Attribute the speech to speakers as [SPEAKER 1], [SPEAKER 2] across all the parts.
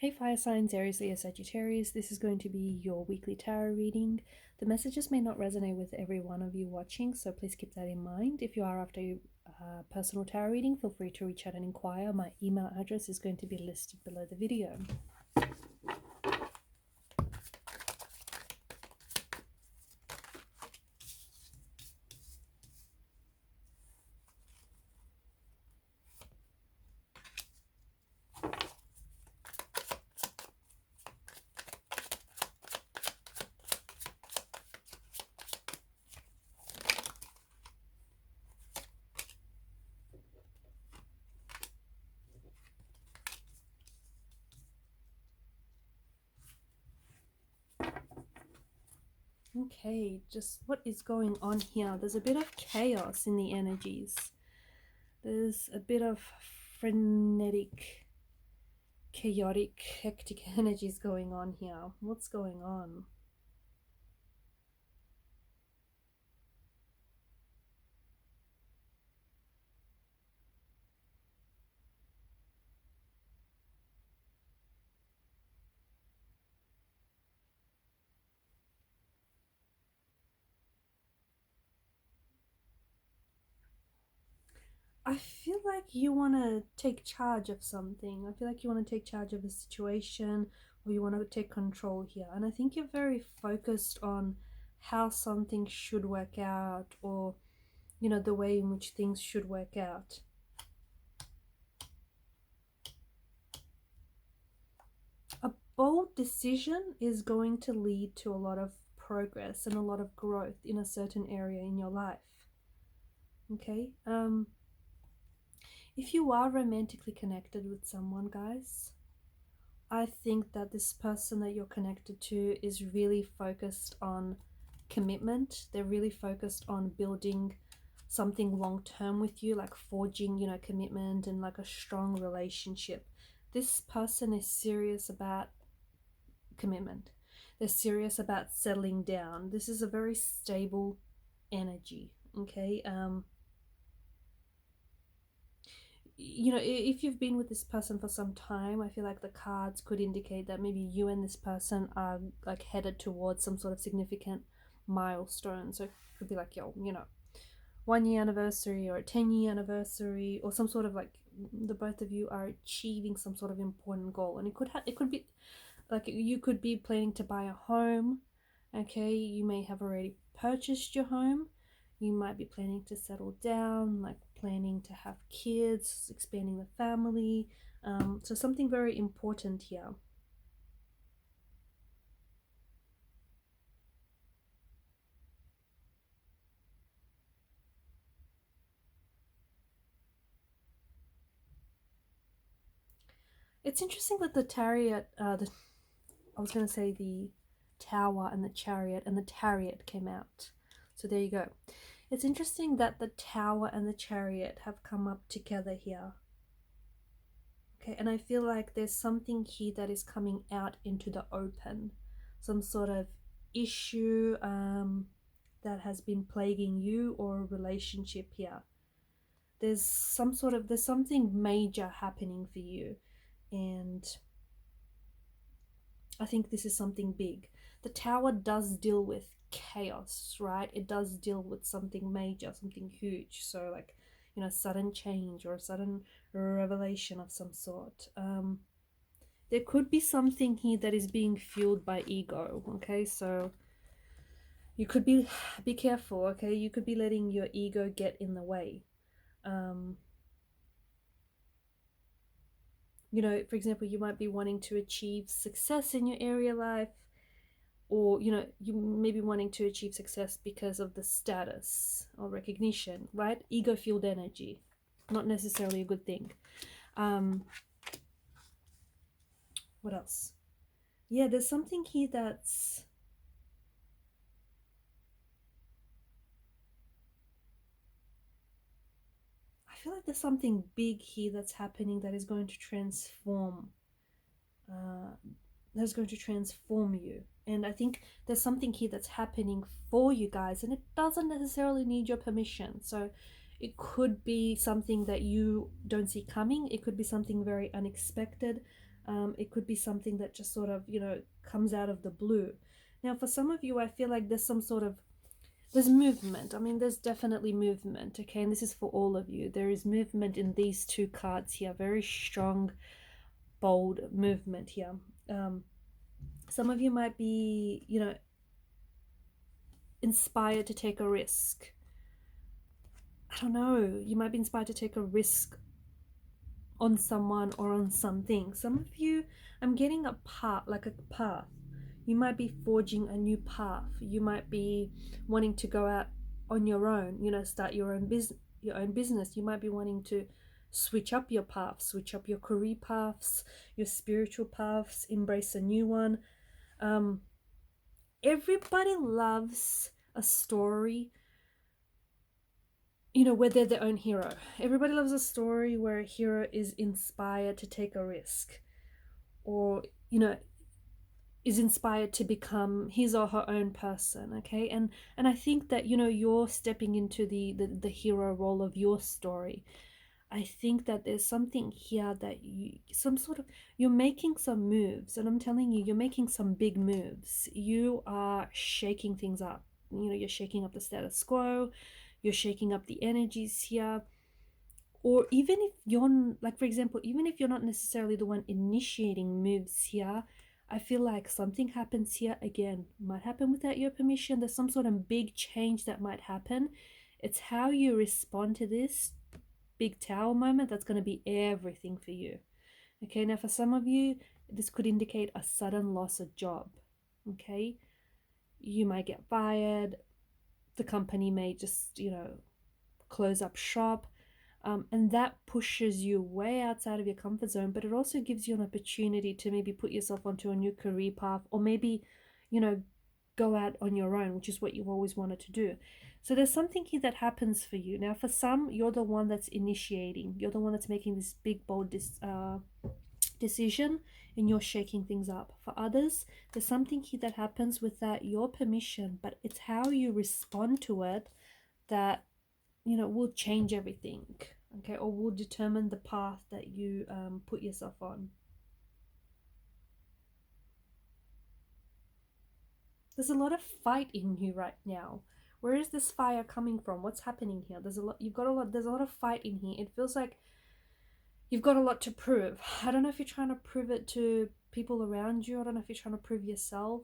[SPEAKER 1] Hey fire signs, Aries, Leo, Sagittarius. This is going to be your weekly tarot reading. The messages may not resonate with every one of you watching, so please keep that in mind. If you are after a personal tarot reading, feel free to reach out and inquire. My email address is going to be listed below the video. Okay, just what is going on here? There's a bit of chaos in the energies. There's a bit of frenetic, chaotic, hectic energies going on here. What's going on? I feel like you want to take charge of something. I feel like you want to take charge of a situation, or you want to take control here. And I think you're very focused on how something should work out, or, you know, the way in which things should work out. A bold decision is going to lead to a lot of progress and a lot of growth in a certain area in your life. Okay? If you are romantically connected with someone, guys, I think that this person that you're connected to is really focused on commitment. They're really focused on building something long-term with you, like forging, you know, commitment and like a strong relationship. This person is serious about commitment. They're serious about settling down. This is a very stable energy, okay? You know, if you've been with this person for some time, I feel like the cards could indicate that maybe you and this person are like headed towards some sort of significant milestone. So it could be like, yo, you know, 1 year anniversary or a 10-year anniversary, or some sort of like the both of you are achieving some sort of important goal. And it could be like you could be planning to buy a home. Okay, you may have already purchased your home. You might be planning to settle down, like planning to have kids, expanding the family. So something very important here. It's interesting that the chariot, I was going to say the tower and the chariot came out. So there you go. It's interesting that the tower and the chariot have come up together here. Okay, and I feel like there's something here that is coming out into the open. Some sort of issue that has been plaguing you, or a relationship here. There's something major happening for you. And I think this is something big. The tower does deal with chaos, right? It does deal with something major, something huge. So like, you know, sudden change or sudden revelation of some sort. There could be something here that is being fueled by ego. Okay, so you could be careful. Okay, you could be letting your ego get in the way. You know, for example, you might be wanting to achieve success in your area life, or, you know, you may be wanting to achieve success because of the status or recognition, right? Ego fueled energy, not necessarily a good thing. What else? Yeah, there's something here that's, I feel like there's something big here that's happening that is going to transform you. And I think there's something here that's happening for you guys, and it doesn't necessarily need your permission. So it could be something that you don't see coming. It could be something very unexpected. It could be something that just sort of, comes out of the blue. Now, for some of you, I feel like there's some sort of, there's movement. I mean, there's definitely movement, okay? And this is for all of you. There is movement in these two cards here. Very strong, bold movement here. Some of you might be, inspired to take a risk. I don't know. You might be inspired to take a risk on someone or on something. Some of you, I'm getting a path, like a path. You might be forging a new path. You might be wanting to go out on your own, start your own business. You might be wanting to switch up your paths, switch up your career paths, your spiritual paths, embrace a new one. Everybody loves a story, where they're their own hero. Everybody loves a story where a hero is inspired to take a risk, or, is inspired to become his or her own person, okay? And I think that, you're stepping into the hero role of your story. I think that there's something here that you're making some moves, and I'm telling you, you're making some big moves. You are shaking things up. You're shaking up the status quo, you're shaking up the energies here. Or even if you're, like, for example, even if you're not necessarily the one initiating moves here, I feel like something happens here, again, might happen without your permission. There's some sort of big change that might happen. It's how you respond to this big tower moment that's going to be everything for you. Okay, now for some of you, this could indicate a sudden loss of job. Okay, you might get fired. The company may just, close up shop. And that pushes you way outside of your comfort zone, but it also gives you an opportunity to maybe put yourself onto a new career path, or maybe, go out on your own, which is what you've always wanted to do. So there's something here that happens for you. Now, for some, you're the one that's initiating. You're the one that's making this big, bold decision, and you're shaking things up. For others, there's something here that happens without your permission, but it's how you respond to it that, will change everything, okay, or will determine the path that you put yourself on. There's a lot of fight in you right now. Where is this fire coming from? What's happening here? There's a lot of fight in here. It feels like you've got a lot to prove. I don't know if you're trying to prove it to people around you. I don't know if you're trying to prove yourself,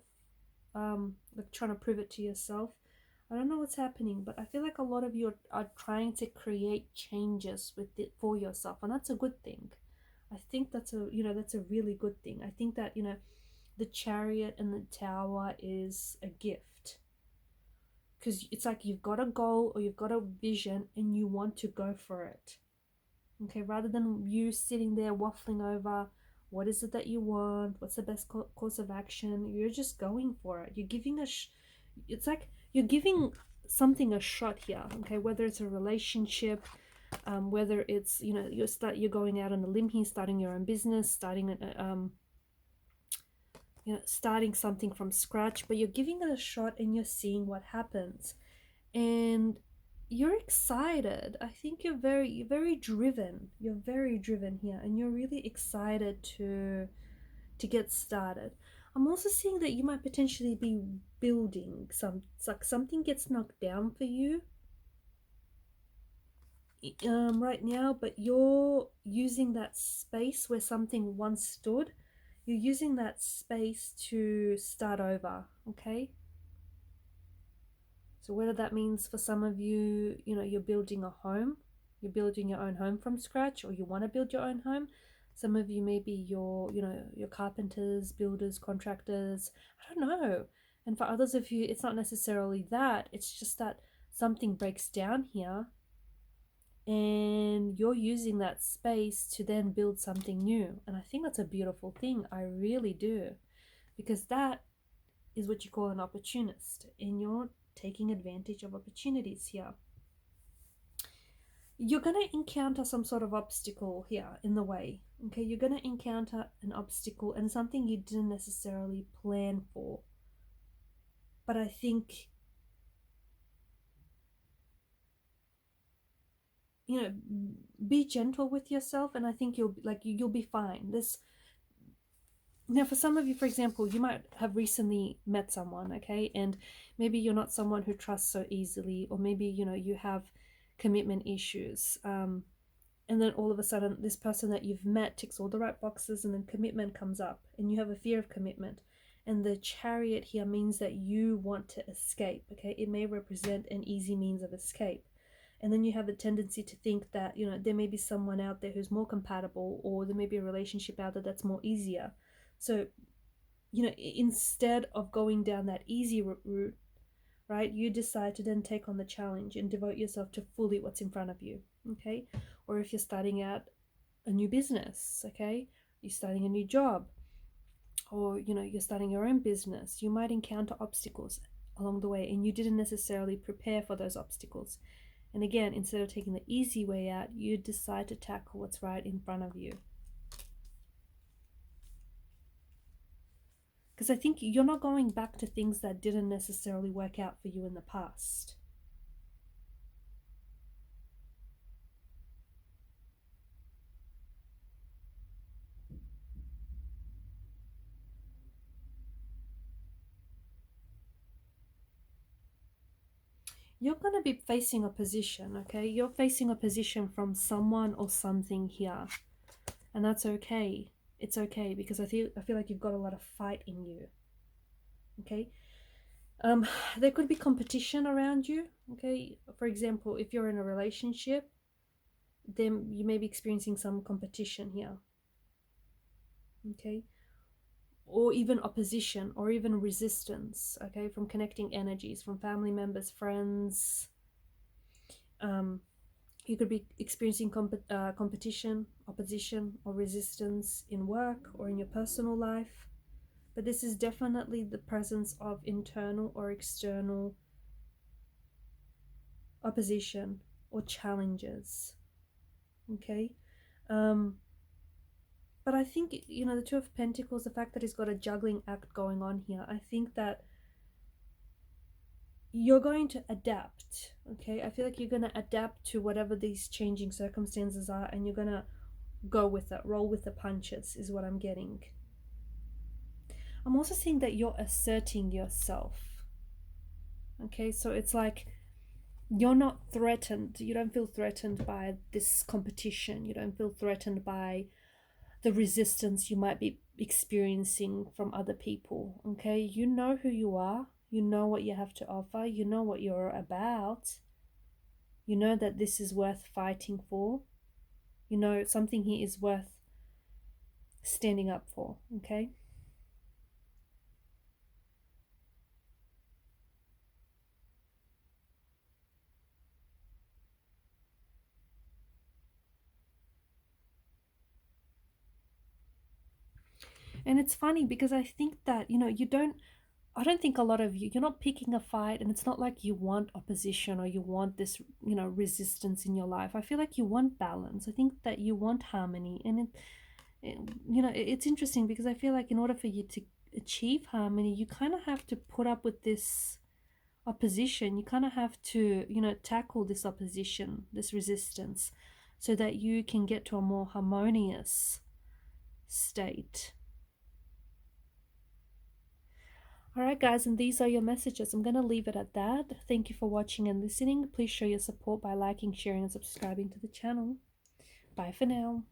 [SPEAKER 1] like trying to prove it to yourself. I don't know what's happening, but I feel like a lot of you are trying to create changes with it for yourself, and that's a good thing. I think that's a really good thing. I think that, the Chariot and the Tower is a gift, because it's like you've got a goal or you've got a vision and you want to go for it. Okay, rather than you sitting there waffling over what is it that you want, what's the best course of action, you're just going for it. You're giving it's like you're giving something a shot here, okay? Whether it's a relationship, whether it's, you're going out on a limb here, starting your own business, starting starting something from scratch, but you're giving it a shot and you're seeing what happens, and you're excited. I think you're very driven. You're very driven here, and you're really excited to get started. I'm also seeing that you might potentially be building it's like something gets knocked down for you right now, but you're using that space where something once stood. You're using that space to start over, okay? So whether that means for some of you, you're building a home, you're building your own home from scratch, or you want to build your own home. Some of you, maybe you're carpenters, builders, contractors, I don't know. And for others of you, it's not necessarily that. It's just that something breaks down here and you're using that space to then build something new. And I think that's a beautiful thing. I really do. Because that is what you call an opportunist, and you're taking advantage of opportunities here. You're going to encounter some sort of obstacle here in the way, okay? You're going to encounter an obstacle and something you didn't necessarily plan for. But I think, be gentle with yourself, and I think you'll be fine. Now, for some of you, for example, you might have recently met someone, okay? And maybe you're not someone who trusts so easily, or maybe, you know, you have commitment issues. And then all of a sudden, this person that you've met ticks all the right boxes, and then commitment comes up, and you have a fear of commitment. And the Chariot here means that you want to escape, okay? It may represent an easy means of escape. And then you have a tendency to think that, you know, there may be someone out there who's more compatible, or there may be a relationship out there that's more easier. So, you know, instead of going down that easy route, right, you decide to then take on the challenge and devote yourself to fully what's in front of you, okay? Or if you're starting out a new business, okay, you're starting a new job, or, you know, you're starting your own business, you might encounter obstacles along the way, and you didn't necessarily prepare for those obstacles. And again, instead of taking the easy way out, you decide to tackle what's right in front of you. Because I think you're not going back to things that didn't necessarily work out for you in the past. You're going to be facing opposition, okay? You're facing opposition from someone or something here. And that's okay. It's okay, because I feel like you've got a lot of fight in you. Okay? There could be competition around you, okay? For example, if you're in a relationship, then you may be experiencing some competition here. Okay? Or even opposition, or even resistance, okay, from connecting energies, from family members, friends. You could be experiencing competition, opposition, or resistance in work or in your personal life. But this is definitely the presence of internal or external opposition or challenges. Okay? But I think, you know, the Two of Pentacles, the fact that he's got a juggling act going on here, I think that you're going to adapt, okay? I feel like you're going to adapt to whatever these changing circumstances are, and you're going to go with it, roll with the punches, is what I'm getting. I'm also seeing that you're asserting yourself, okay? So it's like you're not threatened. You don't feel threatened by this competition. You don't feel threatened by the resistance you might be experiencing from other people, okay? You know who you are. You know what you have to offer. You know what you're about. You know that this is worth fighting for. You know something here is worth standing up for, okay? And it's funny because I think that, you know, I don't think a lot of you're not picking a fight, and it's not like you want opposition or you want this, you know, resistance in your life. I feel like you want balance. I think that you want harmony. And you know, it's interesting because I feel like in order for you to achieve harmony, you kind of have to put up with this opposition. You kind of have to, you know, tackle this opposition, this resistance, so that you can get to a more harmonious state. Alright guys, and these are your messages. I'm going to leave it at that. Thank you for watching and listening. Please show your support by liking, sharing, and subscribing to the channel. Bye for now.